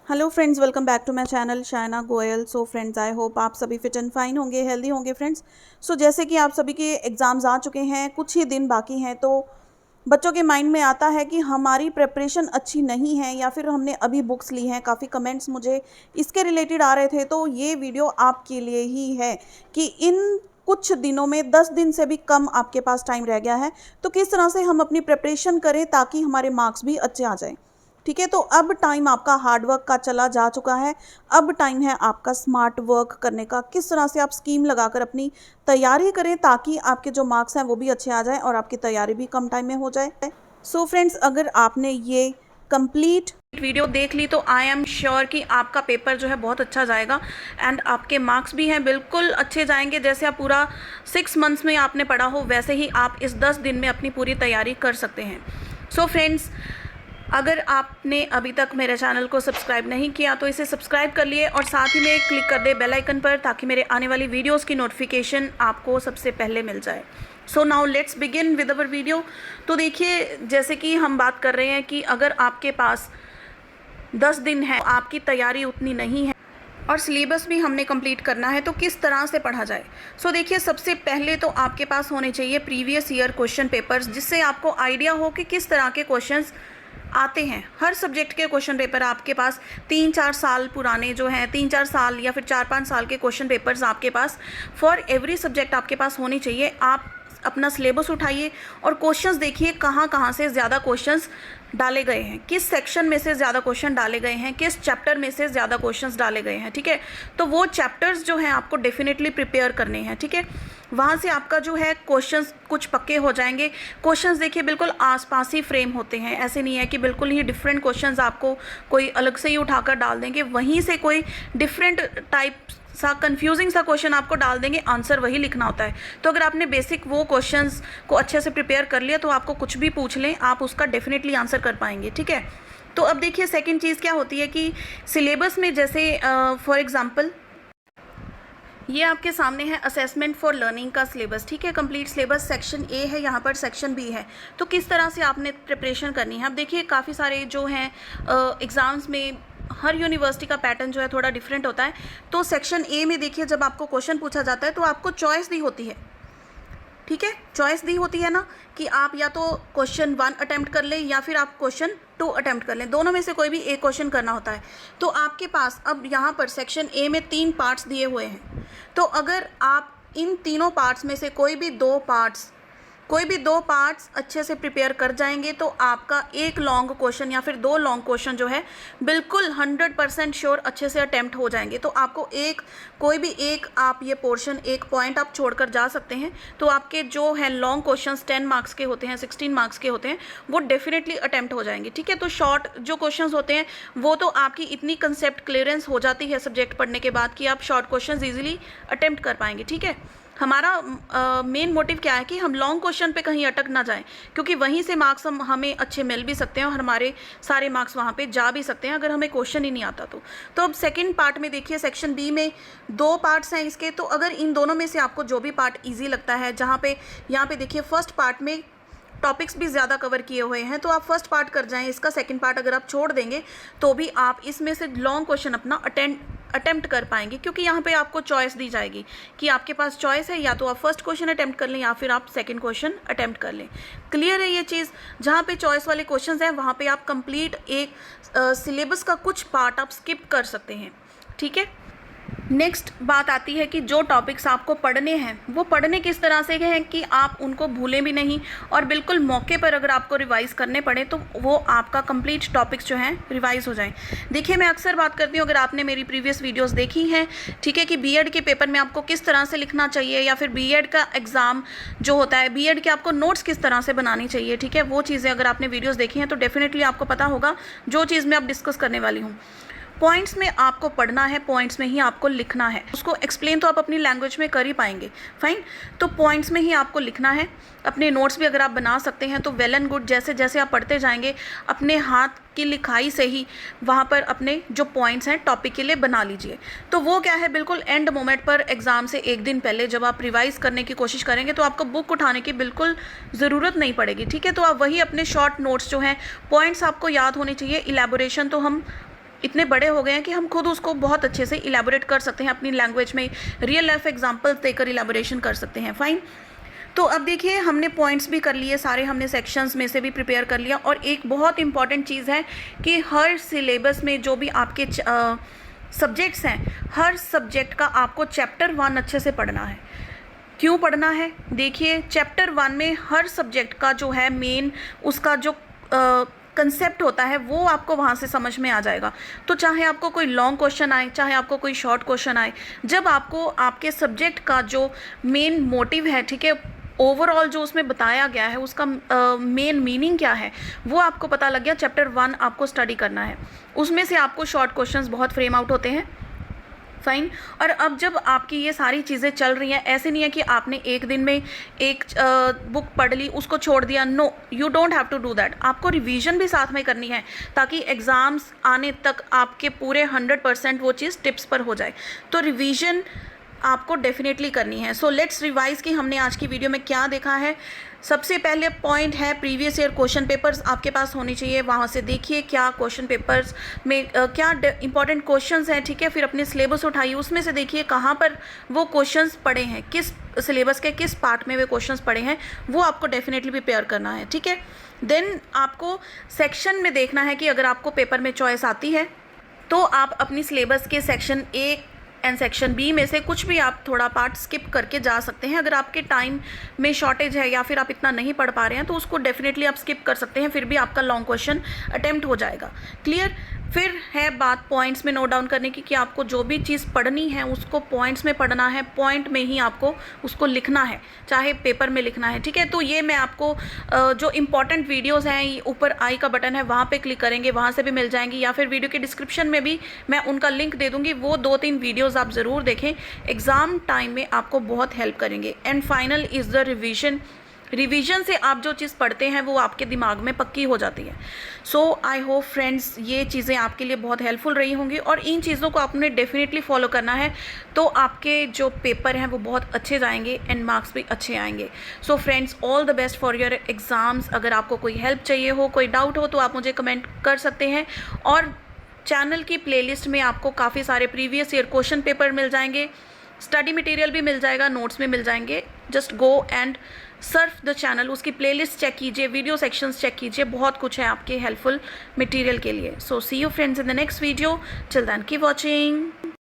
Hello friends, welcome back to my channel Shayna Goyal. So friends, I hope आप सभी fit and fine होंगे, healthy होंगे friends. So जैसे कि आप सभी के एग्ज़ाम्स आ चुके हैं, कुछ ही दिन बाकी हैं, तो बच्चों के माइंड में आता है कि हमारी प्रिपरेशन अच्छी नहीं है या फिर हमने अभी बुक्स ली हैं। काफ़ी कमेंट्स मुझे इसके रिलेटेड आ रहे थे, तो ये वीडियो आपके लिए ही है कि इन कुछ दिनों में 10 दिन से भी कम आपके पास टाइम रह गया है, तो किस तरह से हम अपनी प्रिपरेशन करें ताकि हमारे मार्क्स भी अच्छे आ जाएं। ठीक है, तो अब टाइम आपका हार्ड वर्क का चला जा चुका है। अब टाइम है आपका स्मार्ट वर्क करने का। किस तरह से आप स्कीम लगाकर अपनी तैयारी करें ताकि आपके जो मार्क्स हैं वो भी अच्छे आ जाएं और आपकी तैयारी भी कम टाइम में हो जाए। सो फ्रेंड्स, अगर आपने ये कंप्लीट वीडियो देख ली तो आई एम श्योर कि आपका पेपर जो है बहुत अच्छा जाएगा एंड आपके मार्क्स भी हैं बिल्कुल अच्छे जाएंगे। जैसे आप पूरा 6 मंथ्स में आपने पढ़ा हो, वैसे ही आप इस 10 दिन में अपनी पूरी तैयारी कर सकते हैं। सो फ्रेंड्स, अगर आपने अभी तक मेरे चैनल को सब्सक्राइब नहीं किया तो इसे सब्सक्राइब कर लिए और साथ ही में क्लिक कर दे बेल आइकन पर, ताकि मेरे आने वाली वीडियोस की नोटिफिकेशन आपको सबसे पहले मिल जाए। So now let's begin with our video. तो देखिए, जैसे कि हम बात कर रहे हैं कि अगर आपके पास 10 दिन है, आपकी तैयारी उतनी नहीं है और सिलेबस भी हमने कंप्लीट करना है, तो किस तरह से पढ़ा जाए। सो देखिए, सबसे पहले तो आपके पास होने चाहिए प्रीवियस ईयर क्वेश्चन पेपर्स, जिससे आपको आइडिया हो कि किस तरह के क्वेश्चंस आते हैं। हर सब्जेक्ट के क्वेश्चन पेपर आपके पास 3-4 साल पुराने जो हैं, 3-4 साल या फिर 4-5 साल के क्वेश्चन पेपर्स आपके पास फॉर एवरी सब्जेक्ट आपके पास होने चाहिए। आप अपना सिलेबस उठाइए और क्वेश्चंस देखिए कहाँ कहाँ से ज़्यादा क्वेश्चंस डाले गए हैं, किस सेक्शन में से ज़्यादा क्वेश्चन डाले गए हैं, किस चैप्टर में से ज़्यादा क्वेश्चंस डाले गए हैं। ठीक है, तो वो चैप्टर्स जो हैं आपको डेफिनेटली प्रिपेयर करने हैं। ठीक है, वहाँ से आपका जो है क्वेश्चंस कुछ पक्के हो जाएंगे। क्वेश्चंस देखिए बिल्कुल आसपास ही फ्रेम होते हैं, ऐसे नहीं है कि बिल्कुल ही डिफरेंट क्वेश्चंस आपको कोई अलग से ही उठाकर डाल देंगे, वहीं से कोई डिफरेंट टाइप सा कंफ्यूजिंग सा क्वेश्चन आपको डाल देंगे, आंसर वही लिखना होता है। तो अगर आपने बेसिक वो क्वेश्चंस को अच्छे से प्रिपेयर कर लिया तो आपको कुछ भी पूछ लें, आप उसका डेफिनेटली आंसर कर पाएंगे। ठीक है, तो अब देखिए सेकंड चीज़ क्या होती है कि सिलेबस में जैसे फॉर एग्जांपल ये आपके सामने है असेसमेंट फॉर लर्निंग का सिलेबस। ठीक है, कंप्लीट सिलेबस सेक्शन ए है, यहाँ पर सेक्शन बी है। तो किस तरह से आपने प्रिपरेशन करनी है। अब देखिए, काफ़ी सारे जो हैं एग्ज़ाम्स में हर यूनिवर्सिटी का पैटर्न जो है थोड़ा डिफरेंट होता है। तो सेक्शन ए में देखिए, जब आपको क्वेश्चन पूछा जाता है तो आपको चॉइस दी होती है। ठीक है, चॉइस दी होती है ना, कि आप या तो क्वेश्चन 1 अटैम्प्ट कर लें या फिर आप क्वेश्चन 2 अटैम्प्ट कर लें, दोनों में से कोई भी एक क्वेश्चन करना होता है। तो आपके पास अब यहाँ पर सेक्शन ए में 3 पार्ट्स दिए हुए हैं। तो अगर आप इन तीनों पार्ट्स में से कोई भी दो पार्ट्स अच्छे से प्रिपेयर कर जाएंगे तो आपका एक लॉन्ग क्वेश्चन या फिर 2 लॉन्ग क्वेश्चन जो है बिल्कुल 100% श्योर अच्छे से अटैम्प्ट हो जाएंगे। तो आपको कोई भी एक आप ये पोर्शन, एक पॉइंट आप छोड़कर जा सकते हैं, तो आपके जो है लॉन्ग क्वेश्चंस 10 मार्क्स के होते हैं, 16 मार्क्स के होते हैं, वो डेफिनेटली अटैम्प्ट हो जाएंगे। ठीक है, तो शॉर्ट जो क्वेश्चंस होते हैं वो तो आपकी इतनी कंसेप्ट क्लियरेंस हो जाती है सब्जेक्ट पढ़ने के बाद कि आप शॉर्ट क्वेश्चंस ईजिली अटैम्प्ट कर पाएंगे। ठीक है, हमारा मेन मोटिव क्या है कि हम लॉन्ग क्वेश्चन पे कहीं अटक ना जाएं, क्योंकि वहीं से मार्क्स हमें अच्छे मिल भी सकते हैं और हमारे सारे मार्क्स वहाँ पे जा भी सकते हैं अगर हमें क्वेश्चन ही नहीं आता तो अब सेकंड पार्ट में देखिए, सेक्शन बी में 2 पार्ट्स हैं इसके। तो अगर इन दोनों में से आपको जो भी पार्ट ईजी लगता है, यहाँ पे देखिए फर्स्ट पार्ट में टॉपिक्स भी ज़्यादा कवर किए हुए हैं, तो आप फर्स्ट पार्ट कर जाएं। इसका सेकंड पार्ट अगर आप छोड़ देंगे तो भी आप इसमें से लॉन्ग क्वेश्चन अपना अटेम्प्ट कर पाएंगे, क्योंकि यहाँ पे आपको चॉइस दी जाएगी कि आपके पास चॉइस है, या तो आप फर्स्ट क्वेश्चन अटेम्प्ट कर लें या फिर आप सेकंड क्वेश्चन अटेम्प्ट कर लें। क्लियर है ये चीज़। जहाँ पे चॉइस वाले क्वेश्चंस हैं वहाँ पे आप कंप्लीट एक सिलेबस का कुछ पार्ट आप स्किप कर सकते हैं। ठीक है, नेक्स्ट बात आती है कि जो टॉपिक्स आपको पढ़ने हैं वो पढ़ने किस तरह से हैं कि आप उनको भूलें भी नहीं, और बिल्कुल मौके पर अगर आपको रिवाइज़ करने पड़े तो वो आपका कंप्लीट टॉपिक्स जो हैं रिवाइज़ हो जाएं। देखिए, मैं अक्सर बात करती हूँ, अगर आपने मेरी प्रीवियस वीडियोस देखी हैं, ठीक है, कि बीएड के पेपर में आपको किस तरह से लिखना चाहिए, या फिर बीएड का एग्ज़ाम जो होता है, बीएड के आपको नोट्स किस तरह से बनानी चाहिए। ठीक है, वो चीज़ें अगर आपने वीडियोज़ देखी हैं तो डेफिनेटली आपको पता होगा जो चीज़ मैं अब डिस्कस करने वाली हूँ। पॉइंट्स में आपको पढ़ना है, पॉइंट्स में ही आपको लिखना है। उसको एक्सप्लेन तो आप अपनी लैंग्वेज में कर ही पाएंगे, फाइन। तो पॉइंट्स में ही आपको लिखना है। अपने नोट्स भी अगर आप बना सकते हैं तो वेल एंड गुड। जैसे जैसे आप पढ़ते जाएंगे अपने हाथ की लिखाई से ही वहाँ पर अपने जो पॉइंट्स हैं टॉपिक के लिए बना लीजिए। तो वो क्या है, बिल्कुल एंड मोमेंट पर एग्ज़ाम से एक दिन पहले जब आप रिवाइज़ करने की कोशिश करेंगे तो आपको बुक उठाने की बिल्कुल ज़रूरत नहीं पड़ेगी। ठीक है, तो आप वही अपने शॉर्ट नोट्स जो हैं, पॉइंट्स आपको याद होने चाहिए, इलेबोरेशन तो हम इतने बड़े हो गए हैं कि हम खुद उसको बहुत अच्छे से इलेबोरेट कर सकते हैं, अपनी लैंग्वेज में रियल लाइफ एग्जांपल्स देकर इलेबोरेशन कर सकते हैं। फाइन। तो अब देखिए हमने पॉइंट्स भी कर लिए सारे, हमने सेक्शंस में से भी प्रिपेयर कर लिया। और एक बहुत इंपॉर्टेंट चीज़ है कि हर सिलेबस में जो भी आपके सब्जेक्ट्स हैं, हर सब्जेक्ट का आपको चैप्टर 1 अच्छे से पढ़ना है। क्यों पढ़ना है? देखिए चैप्टर 1 में हर सब्जेक्ट का जो है मेन उसका जो कंसेप्ट होता है वो आपको वहाँ से समझ में आ जाएगा। तो चाहे आपको कोई लॉन्ग क्वेश्चन आए, चाहे आपको कोई शॉर्ट क्वेश्चन आए, जब आपको आपके सब्जेक्ट का जो मेन मोटिव है, ठीक है, ओवरऑल जो उसमें बताया गया है उसका मेन मीनिंग क्या है, वो आपको पता लग गया। चैप्टर 1 आपको स्टडी करना है, उसमें से आपको शॉर्ट क्वेश्चंस बहुत फ्रेम आउट होते हैं। फाइन। और अब जब आपकी ये सारी चीज़ें चल रही हैं, ऐसे नहीं है कि आपने एक दिन में एक बुक पढ़ ली उसको छोड़ दिया। No, you don't have to do that. आपको रिवीजन भी साथ में करनी है ताकि एग्ज़ाम्स आने तक आपके पूरे 100% वो चीज़ टिप्स पर हो जाए। तो रिवीजन आपको डेफिनेटली करनी है। सो लेट्स रिवाइज कि हमने आज की वीडियो में क्या देखा है। सबसे पहले पॉइंट है प्रीवियस ईयर क्वेश्चन पेपर्स आपके पास होने चाहिए। वहाँ से देखिए क्या क्वेश्चन पेपर्स में क्या इंपॉर्टेंट क्वेश्चंस हैं, ठीक है। फिर अपने सिलेबस उठाइए, उसमें से देखिए कहाँ पर वो क्वेश्चंस पड़े हैं, किस सिलेबस के किस पार्ट में वे क्वेश्चंस पड़े हैं, वो आपको डेफिनेटली प्रिपेयर करना है, ठीक है। देन आपको सेक्शन में देखना है कि अगर आपको पेपर में चॉइस आती है तो आप अपनी सिलेबस के section A and section B में से कुछ भी आप थोड़ा पार्ट स्किप करके जा सकते हैं। अगर आपके टाइम में शॉर्टेज है या फिर आप इतना नहीं पढ़ पा रहे हैं तो उसको डेफिनेटली आप स्किप कर सकते हैं, फिर भी आपका लॉन्ग क्वेश्चन अटेम्प्ट हो जाएगा। क्लियर। फिर है बात पॉइंट्स में नोट डाउन करने की कि आपको जो भी चीज़ पढ़नी है उसको पॉइंट्स में पढ़ना है, पॉइंट में ही आपको उसको लिखना है, चाहे पेपर में लिखना है, ठीक है। तो ये मैं आपको जो इंपॉर्टेंट वीडियोज़ हैं, ऊपर आई का बटन है वहाँ पे क्लिक करेंगे, वहाँ से भी मिल जाएंगी, या फिर वीडियो के डिस्क्रिप्शन में भी मैं उनका लिंक दे दूँगी। वो 2-3 वीडियोज़ आप ज़रूर देखें, एग्ज़ाम टाइम में आपको बहुत हेल्प करेंगे। And final is the revision. Revision से आप जो चीज़ पढ़ते हैं वो आपके दिमाग में पक्की हो जाती है। सो आई होप फ्रेंड्स ये चीज़ें आपके लिए बहुत हेल्पफुल रही होंगी और इन चीज़ों को आपने डेफिनेटली फॉलो करना है, तो आपके जो पेपर हैं वो बहुत अच्छे जाएंगे एंड मार्क्स भी अच्छे आएंगे। So friends, all the best for your exams. अगर आपको कोई हेल्प चाहिए हो, कोई डाउट हो, तो आप मुझे कमेंट कर सकते हैं। और चैनल की प्लेलिस्ट में आपको काफ़ी सारे प्रीवियस ईयर क्वेश्चन पेपर मिल जाएंगे, स्टडी मटेरियल भी मिल जाएगा, नोट्स भी मिल जाएंगे। Just go and surf the channel, उसकी प्लेलिस्ट चेक कीजिए, वीडियो सेक्शंस चेक कीजिए, बहुत कुछ है आपके हेल्पफुल मटेरियल के लिए। So see you friends in the next video. Till then keep watching.